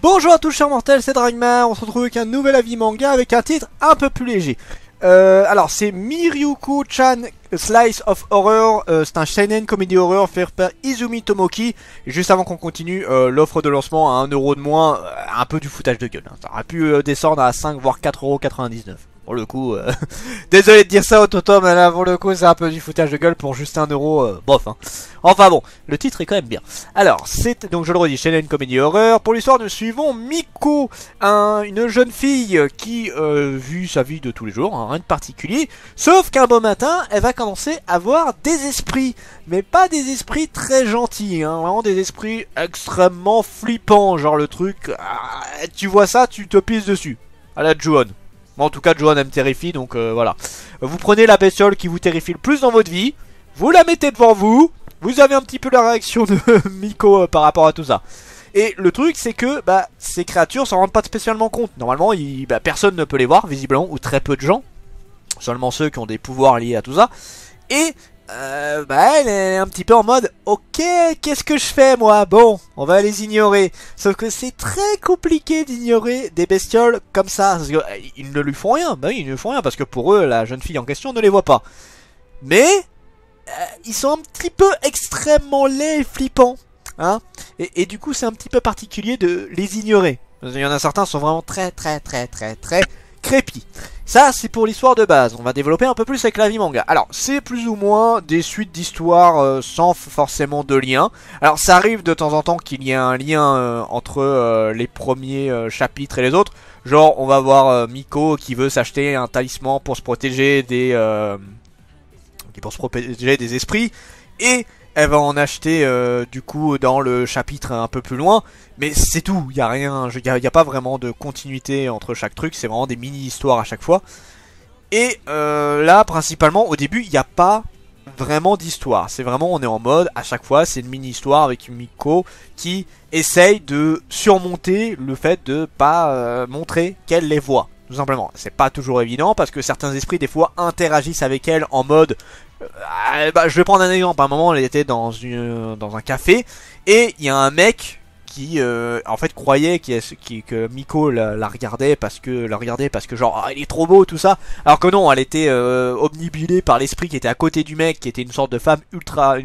Bonjour à tous chers mortels, c'est Dragmar, on se retrouve avec un nouvel avis manga avec un titre un peu plus léger. Alors c'est Miryuko-chan Slice of Horror, c'est un shonen comédie horreur fait par Izumi Tomoki. Et juste avant qu'on continue, l'offre de lancement à 1€ de moins, un peu du foutage de gueule, hein. Ça aurait pu descendre à 5 voire 4,99€. Pour le coup, désolé de dire ça au Toto, mais là pour le coup c'est un peu du foutage de gueule pour juste 1€, bof hein. Enfin bon, le titre est quand même bien. Alors, c'est donc je le redis, shonen comédie horreur. Pour l'histoire, nous suivons Miko, une jeune fille qui vit sa vie de tous les jours, hein, rien de particulier. Sauf qu'un beau matin, elle va commencer à voir des esprits, mais pas des esprits très gentils, hein, vraiment des esprits extrêmement flippants, genre le truc, tu vois ça, tu te pisses dessus. À la Juon. Bon, en tout cas, Juon elle me terrifie, donc voilà. Vous prenez la bestiole qui vous terrifie le plus dans votre vie, vous la mettez devant vous. Vous avez un petit peu la réaction de Miko par rapport à tout ça. Et le truc c'est que ces créatures s'en rendent pas spécialement compte. Normalement personne ne peut les voir visiblement, ou très peu de gens. Seulement ceux qui ont des pouvoirs liés à tout ça. Et elle est un petit peu en mode ok, qu'est-ce que je fais moi? Bon, on va les ignorer. Sauf que c'est très compliqué d'ignorer des bestioles comme ça. Parce que, ils ne lui font rien. Bah oui, ils ne lui font rien parce que pour eux la jeune fille en question ne les voit pas. Mais ils sont un petit peu extrêmement laids et flippants, hein, et du coup c'est un petit peu particulier de les ignorer. Il y en a certains qui sont vraiment très crépis. Ça c'est pour l'histoire de base, on va développer un peu plus avec la vie manga. Alors c'est plus ou moins des suites d'histoires sans forcément de lien. Alors ça arrive de temps en temps qu'il y ait un lien entre les premiers chapitres et les autres. Genre on va voir Miko qui veut s'acheter un talisman pour se protéger des esprits, et elle va en acheter du coup dans le chapitre un peu plus loin, mais c'est tout, il y a rien, il y a pas vraiment de continuité entre chaque truc, c'est vraiment des mini-histoires à chaque fois. Et là principalement au début il n'y a pas vraiment d'histoire, c'est vraiment on est en mode à chaque fois c'est une mini-histoire avec Miko qui essaye de surmonter le fait de pas montrer qu'elle les voit. Tout simplement, c'est pas toujours évident parce que certains esprits des fois interagissent avec elle en mode je vais prendre un exemple. À un moment elle était dans un café et il y a un mec qui en fait croyait que Miko la regardait parce que genre il est trop beau tout ça, alors que non, elle était obnubilée par l'esprit qui était à côté du mec, qui était une sorte de femme ultra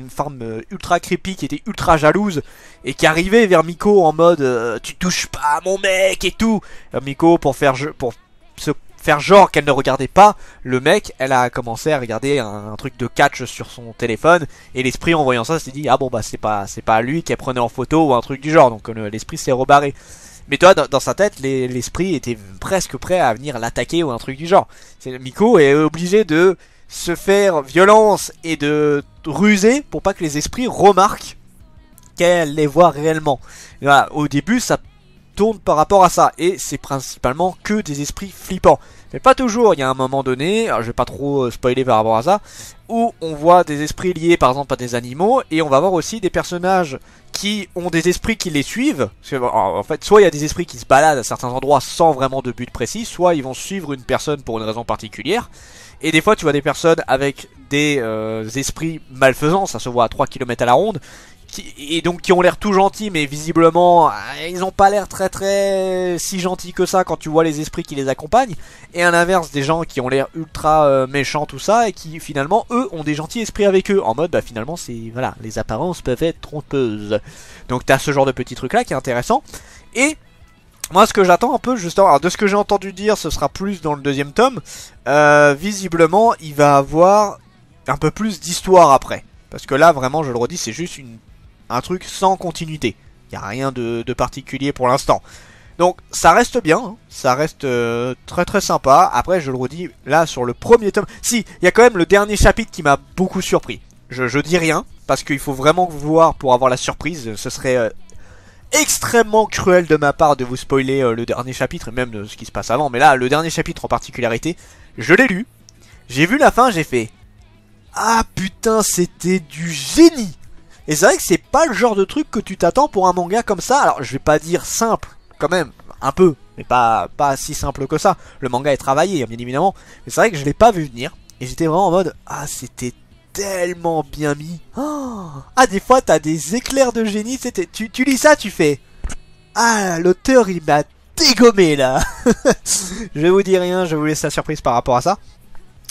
creepy, qui était ultra jalouse et qui arrivait vers Miko en mode tu touches pas à mon mec et tout. Miko pour se faire genre qu'elle ne regardait pas le mec, elle a commencé à regarder un truc de catch sur son téléphone, et l'esprit en voyant ça s'est dit ah bon c'est pas lui qu'elle prenait en photo ou un truc du genre, donc l'esprit s'est rebarré. Mais toi dans sa tête l'esprit était presque prêt à venir l'attaquer ou un truc du genre. Miko est obligé de se faire violence et de ruser pour pas que les esprits remarquent qu'elle les voit réellement. Et voilà, au début ça tourne par rapport à ça, et c'est principalement que des esprits flippants, mais pas toujours. Il y a un moment donné, alors je vais pas trop spoiler par rapport à ça, où on voit des esprits liés par exemple à des animaux, et on va voir aussi des personnages qui ont des esprits qui les suivent. Parce que, en fait, soit il y a des esprits qui se baladent à certains endroits sans vraiment de but précis, soit ils vont suivre une personne pour une raison particulière. Et des fois tu vois des personnes avec des esprits malfaisants, ça se voit à 3 km à la ronde, et donc qui ont l'air tout gentils, mais visiblement ils ont pas l'air très si gentils que ça quand tu vois les esprits qui les accompagnent. Et à l'inverse, des gens qui ont l'air ultra méchants tout ça, et qui finalement eux ont des gentils esprits avec eux, en mode finalement c'est voilà, les apparences peuvent être trompeuses. Donc t'as ce genre de petit truc là qui est intéressant. Et moi ce que j'attends un peu justement, alors de ce que j'ai entendu dire, ce sera plus dans le deuxième tome, visiblement il va avoir un peu plus d'histoire après, parce que là vraiment je le redis, c'est juste un truc sans continuité. Il n'y a rien de particulier pour l'instant. Donc ça reste bien, hein. Ça reste très sympa. Après je le redis, là sur le premier tome, si, il y a quand même le dernier chapitre qui m'a beaucoup surpris. Je dis rien, parce qu'il faut vraiment voir pour avoir la surprise. Ce serait extrêmement cruel de ma part de vous spoiler le dernier chapitre, et même de ce qui se passe avant. Mais là, le dernier chapitre en particularité, je l'ai lu, j'ai vu la fin, j'ai fait ah putain, c'était du génie. Et c'est vrai que c'est pas le genre de truc que tu t'attends pour un manga comme ça. Alors je vais pas dire simple, quand même, un peu, mais pas si simple que ça. Le manga est travaillé, bien évidemment, mais c'est vrai que je l'ai pas vu venir. Et j'étais vraiment en mode ah c'était tellement bien mis. Oh, ah des fois t'as des éclairs de génie, tu lis ça, tu fais Ah, l'auteur il m'a dégommé là. Je vous dis rien, je vous laisse la surprise par rapport à ça.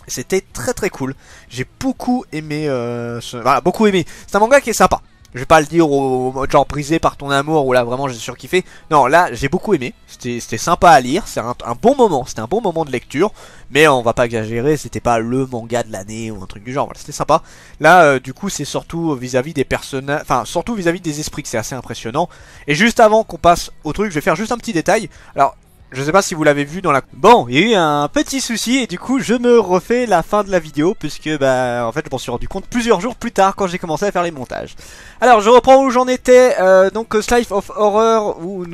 C'était très très cool. J'ai beaucoup aimé voilà, beaucoup aimé. C'est un manga qui est sympa. Je vais pas le dire au genre brisé par ton amour ou là vraiment j'ai surkiffé. Non, là j'ai beaucoup aimé. C'était sympa à lire. C'est un bon moment. C'était un bon moment de lecture. Mais on va pas exagérer. C'était pas le manga de l'année ou un truc du genre. Voilà, c'était sympa. Là, du coup, c'est surtout vis-à-vis des personnages. Enfin, surtout vis-à-vis des esprits que c'est assez impressionnant. Et juste avant qu'on passe au truc, je vais faire juste un petit détail. Alors. Je sais pas si vous l'avez vu dans la... Bon, il y a eu un petit souci et du coup je me refais la fin de la vidéo puisque bah en fait je m'en suis rendu compte plusieurs jours plus tard quand j'ai commencé à faire les montages. Alors je reprends où j'en étais, donc Slice of Horror où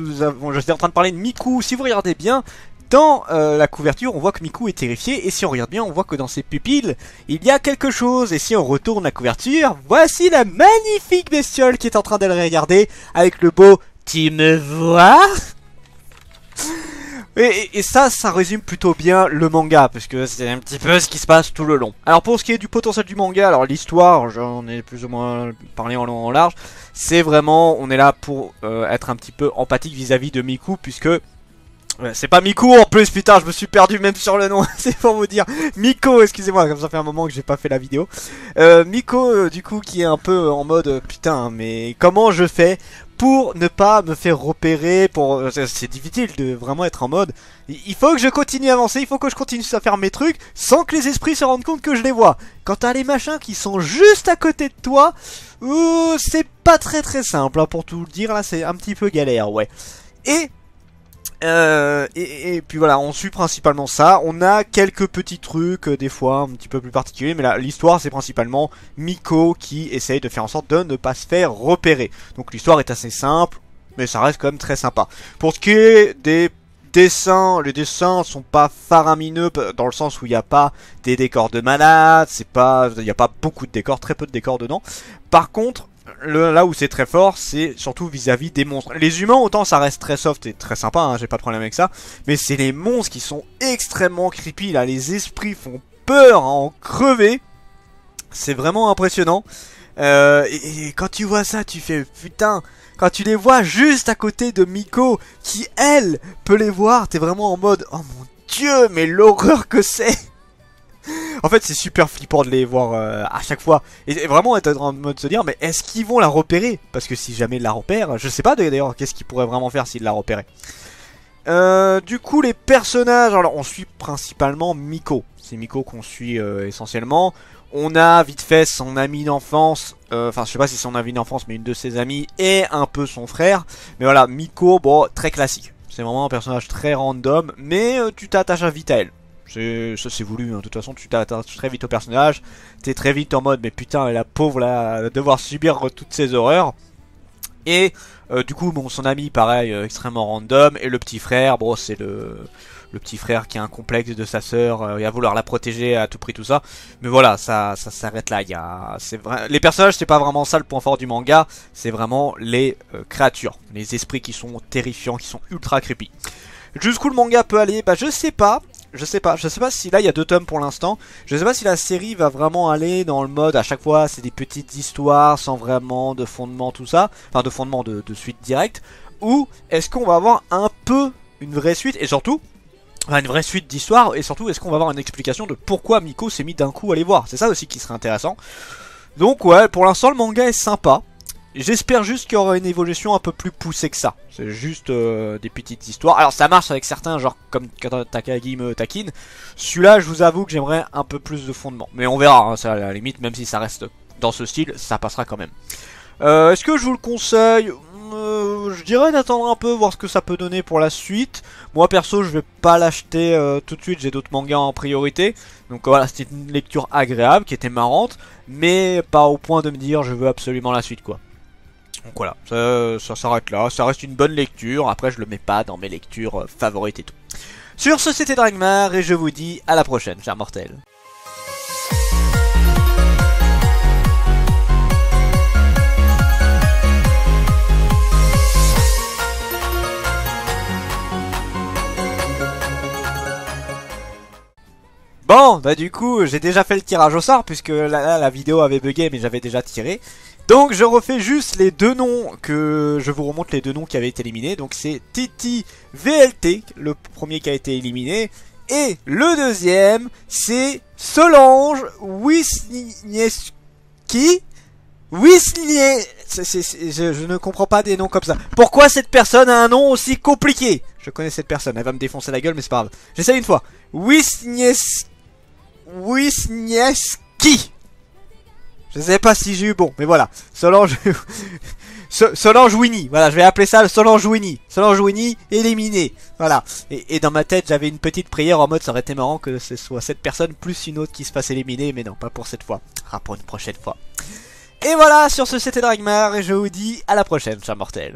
j'étais en train de parler de Miku. Si vous regardez bien, dans la couverture on voit que Miku est terrifié et si on regarde bien on voit que dans ses pupilles il y a quelque chose. Et si on retourne la couverture, voici la magnifique bestiole qui est en train de le regarder avec le beau « Tu me vois ?» Et ça résume plutôt bien le manga, parce que c'est un petit peu ce qui se passe tout le long. Alors pour ce qui est du potentiel du manga, alors l'histoire, j'en ai plus ou moins parlé en long en large, c'est vraiment, on est là pour être un petit peu empathique vis-à-vis de Miku, puisque... c'est pas Miku en plus, putain, je me suis perdu même sur le nom, c'est pour vous dire. Miko, excusez-moi, comme ça fait un moment que j'ai pas fait la vidéo. Miko, du coup, qui est un peu en mode, putain, mais comment je fais pour ne pas me faire repérer, pour... C'est difficile de vraiment être en mode... Il faut que je continue à avancer, il faut que je continue à faire mes trucs, sans que les esprits se rendent compte que je les vois. Quand t'as les machins qui sont juste à côté de toi, c'est pas très très simple, hein, pour tout le dire, là c'est un petit peu galère, ouais. Et puis voilà, on suit principalement ça. On a quelques petits trucs, des fois un petit peu plus particuliers, mais là l'histoire c'est principalement Miko qui essaye de faire en sorte de ne pas se faire repérer. Donc l'histoire est assez simple, mais ça reste quand même très sympa. Pour ce qui est des dessins, les dessins sont pas faramineux dans le sens où il n'y a pas des décors de malade, il n'y a pas beaucoup de décors, très peu de décors dedans. Par contre, là où c'est très fort, c'est surtout vis-à-vis des monstres. Les humains, autant ça reste très soft et très sympa, hein, j'ai pas de problème avec ça. Mais c'est les monstres qui sont extrêmement creepy, là. Les esprits font peur à en crever. C'est vraiment impressionnant. Et quand tu vois ça, tu fais putain. Quand tu les vois juste à côté de Miko, qui elle peut les voir, t'es vraiment en mode oh mon dieu, mais l'horreur que c'est. En fait c'est super flippant de les voir à chaque fois. Et vraiment être en mode se dire mais est-ce qu'ils vont la repérer? Parce que si jamais ils la repèrent, je sais pas d'ailleurs qu'est-ce qu'ils pourraient vraiment faire s'ils la repéraient. Du coup les personnages, alors on suit principalement Miko. C'est Miko qu'on suit essentiellement. On a vite fait son ami d'enfance, enfin je sais pas si c'est son ami d'enfance mais une de ses amies et un peu son frère. Mais voilà, Miko, bon très classique. C'est vraiment un personnage très random mais tu t'attaches vite à elle. Ça c'est voulu, hein. De toute façon tu t'attaches très vite au personnage. T'es très vite en mode mais putain la pauvre là, elle va devoir subir toutes ces horreurs. Et du coup bon son ami pareil extrêmement random. Et le petit frère, bon c'est le petit frère qui a un complexe de sa sœur, il va vouloir la protéger à tout prix tout ça. Mais voilà, ça s'arrête là. Les personnages c'est pas vraiment ça le point fort du manga. C'est vraiment les créatures, les esprits qui sont terrifiants, qui sont ultra creepy. Jusqu'où le manga peut aller, bah je sais pas. Je sais pas si là il y a 2 tomes pour l'instant. Je sais pas si la série va vraiment aller dans le mode à chaque fois c'est des petites histoires sans vraiment de fondement tout ça. Enfin de fondement de suite directe. Ou est-ce qu'on va avoir un peu une vraie suite et surtout une vraie suite d'histoires. Et surtout est-ce qu'on va avoir une explication de pourquoi Miko s'est mis d'un coup à les voir. C'est ça aussi qui serait intéressant. Donc ouais pour l'instant le manga est sympa. J'espère juste qu'il y aura une évolution un peu plus poussée que ça. C'est juste des petites histoires. Alors ça marche avec certains, genre comme Takagi me taquine. Celui-là, je vous avoue que j'aimerais un peu plus de fondement. Mais on verra, hein, ça, à la limite, même si ça reste dans ce style, ça passera quand même. Est-ce que je vous le conseille? Je dirais d'attendre un peu, voir ce que ça peut donner pour la suite. Moi perso, je vais pas l'acheter tout de suite, j'ai d'autres mangas en priorité. Donc voilà, c'était une lecture agréable, qui était marrante. Mais pas au point de me dire, je veux absolument la suite, quoi. Donc voilà, ça s'arrête là, ça reste une bonne lecture, après je le mets pas dans mes lectures favorites et tout. Sur ce c'était Dragmar et je vous dis à la prochaine, chers mortels. Bon, bah du coup, j'ai déjà fait le tirage au sort, puisque là, la vidéo avait bugué, mais j'avais déjà tiré. Donc je refais juste les deux noms, que je vous remonte les deux noms qui avaient été éliminés. Donc c'est Titi VLT, le premier qui a été éliminé. Et le deuxième, c'est Solange Wisniewski. Je ne comprends pas des noms comme ça. Pourquoi cette personne a un nom aussi compliqué? Je connais cette personne, elle va me défoncer la gueule, mais c'est pas grave. J'essaie une fois. Wisniewski. Je sais pas si j'ai eu bon, mais voilà. Solange... Solange Winnie, voilà, je vais appeler ça le Solange Winnie. Solange Winnie éliminé, voilà. Et dans ma tête, j'avais une petite prière en mode ça aurait été marrant que ce soit cette personne plus une autre qui se fasse éliminer, mais non, pas pour cette fois. Ah, pour une prochaine fois. Et voilà, sur ce c'était Dragmar et je vous dis à la prochaine, chers mortels.